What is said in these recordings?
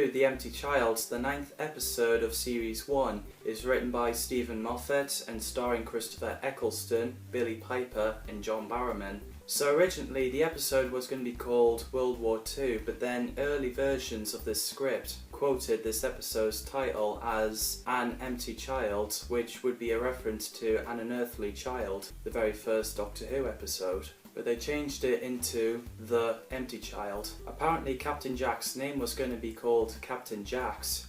Who, The Empty Child, the 9th episode of Series 1, is written by Stephen Moffat and starring Christopher Eccleston, Billy Piper and John Barrowman. So originally the episode was going to be called World War II, but then early versions of this script quoted this episode's title as An Empty Child, which would be a reference to An Unearthly Child, the very first Doctor Who episode. But they changed it into The Empty Child. Apparently Captain Jack's name was going to be called Captain Jax,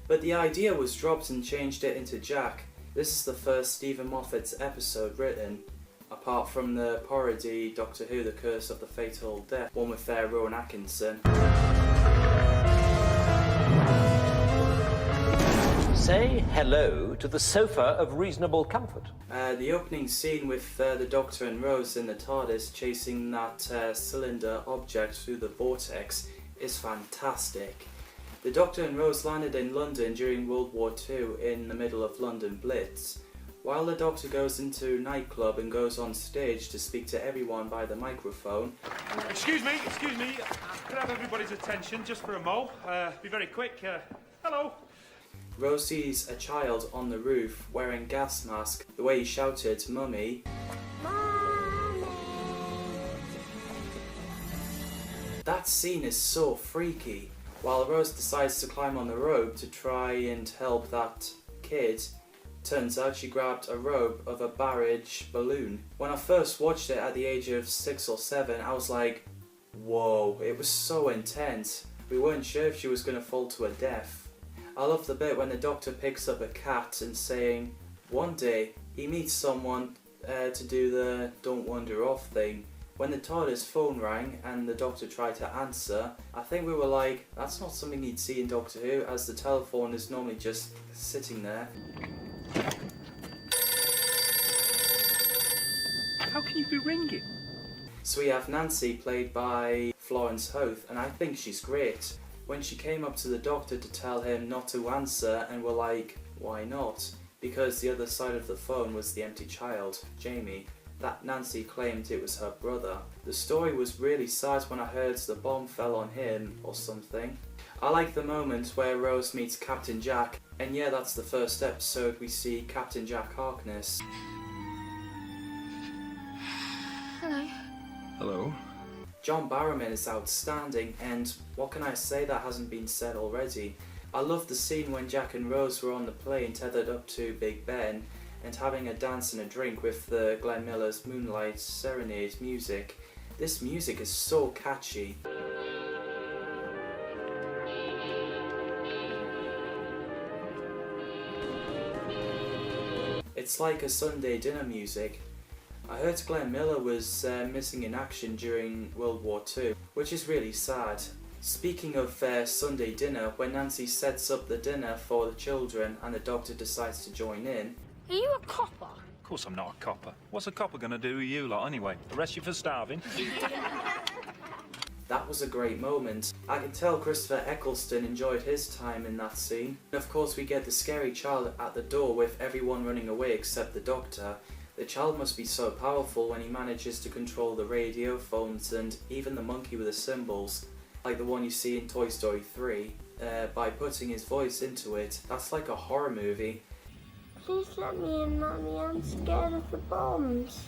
but the idea was dropped and changed it into Jack. This is the first Stephen Moffat's episode written, apart from the parody Doctor Who, The Curse of the Fatal Death, one with Rowan Atkinson. Say hello to the sofa of reasonable comfort. The opening scene with the Doctor and Rose in the TARDIS chasing that cylinder object through the vortex is fantastic. The Doctor and Rose landed in London during World War II in the middle of London Blitz. While the Doctor goes into a nightclub and goes on stage to speak to everyone by the microphone. Excuse me. Could I have everybody's attention just for a mo? Be very quick. Hello. Rose sees a child on the roof wearing gas mask. The way he shouted, "Mummy." Mommy. That scene is so freaky. While Rose decides to climb on the rope to try and help that kid, turns out she grabbed a rope of a barrage balloon. When I first watched it at the age of 6 or 7, I was like, whoa, it was so intense. We weren't sure if she was going to fall to her death. I love the bit when the Doctor picks up a cat and saying, one day he meets someone to do the don't wander off thing. When the TARDIS phone rang and the Doctor tried to answer, I think we were like, that's not something you'd see in Doctor Who, as the telephone is normally just sitting there. How can you be ringing? So we have Nancy, played by Florence Hoth, and I think she's great. When she came up to the Doctor to tell him not to answer, and we're like, why not? Because the other side of the phone was the empty child, Jamie. That Nancy claimed it was her brother. The story was really sad when I heard the bomb fell on him or something. I like the moment where Rose meets Captain Jack, and yeah, that's the first episode we see Captain Jack Harkness. Hello. Hello. John Barrowman is outstanding, and what can I say that hasn't been said already? I love the scene when Jack and Rose were on the plane tethered up to Big Ben and having a dance and a drink with the Glenn Miller's Moonlight Serenade music. This music is so catchy. It's like a Sunday dinner music. I heard Glenn Miller was missing in action during World War II, which is really sad. Speaking of Sunday dinner, when Nancy sets up the dinner for the children and the Doctor decides to join in. Are you a copper? Of course I'm not a copper. What's a copper going to do with you lot anyway? Arrest you for starving? That was a great moment. I can tell Christopher Eccleston enjoyed his time in that scene. And of course we get the scary child at the door with everyone running away except the Doctor. The child must be so powerful when he manages to control the radio, phones and even the monkey with the cymbals, like the one you see in Toy Story 3, by putting his voice into it. That's like a horror movie. Please let me in, Mummy. I'm scared of the bombs.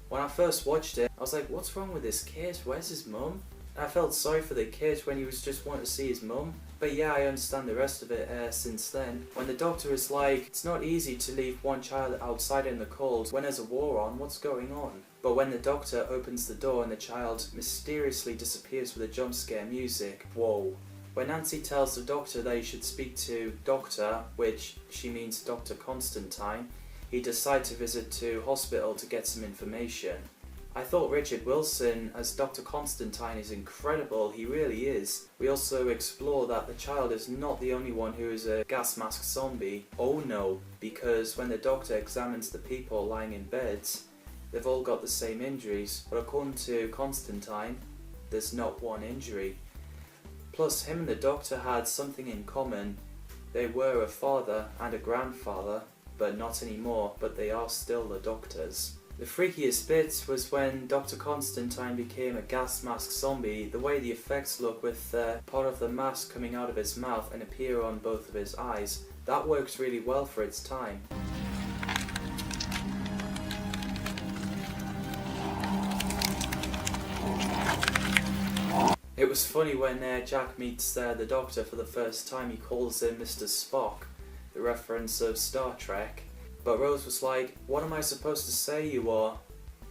When I first watched it, I was like, what's wrong with this kid? Where's his mum? I felt sorry for the kid when he was just wanting to see his mum. But yeah, I understand the rest of it since then. When the Doctor is like, it's not easy to leave one child outside in the cold when there's a war on, what's going on? But when the Doctor opens the door and the child mysteriously disappears with a jump scare music, whoa. When Nancy tells the Doctor that he should speak to Doctor, which she means Dr. Constantine, he decides to visit to hospital to get some information. I thought Richard Wilson as Dr. Constantine is incredible, he really is. We also explore that the child is not the only one who is a gas mask zombie. Oh no, because when the Doctor examines the people lying in beds, they've all got the same injuries, but according to Constantine, there's not one injury. Plus, him and the Doctor had something in common. They were a father and a grandfather, but not anymore, but they are still the Doctors. The freakiest bit was when Dr. Constantine became a gas mask zombie. The way the effects look with part of the mask coming out of his mouth and appear on both of his eyes. That works really well for its time. It was funny when Jack meets the Doctor for the first time, he calls him Mr. Spock, the reference of Star Trek. But Rose was like, what am I supposed to say you are?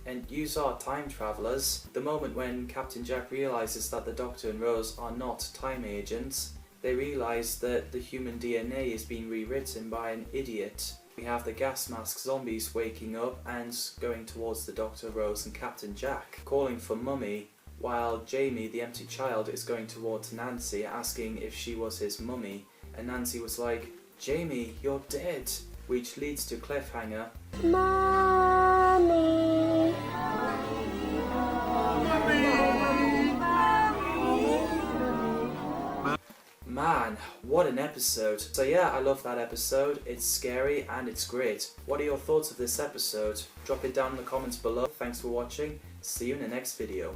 And yous are time travellers. The moment when Captain Jack realises that the Doctor and Rose are not time agents, they realise that the human DNA is being rewritten by an idiot. We have the gas mask zombies waking up and going towards the Doctor, Rose and Captain Jack, calling for Mummy, while Jamie, the empty child, is going towards Nancy, asking if she was his mummy. And Nancy was like, Jamie, you're dead, which leads to cliffhanger. Mommy. Man, what an episode. So yeah, I love that episode. It's scary and it's great. What are your thoughts of this episode? Drop it down in the comments below. Thanks for watching. See you in the next video.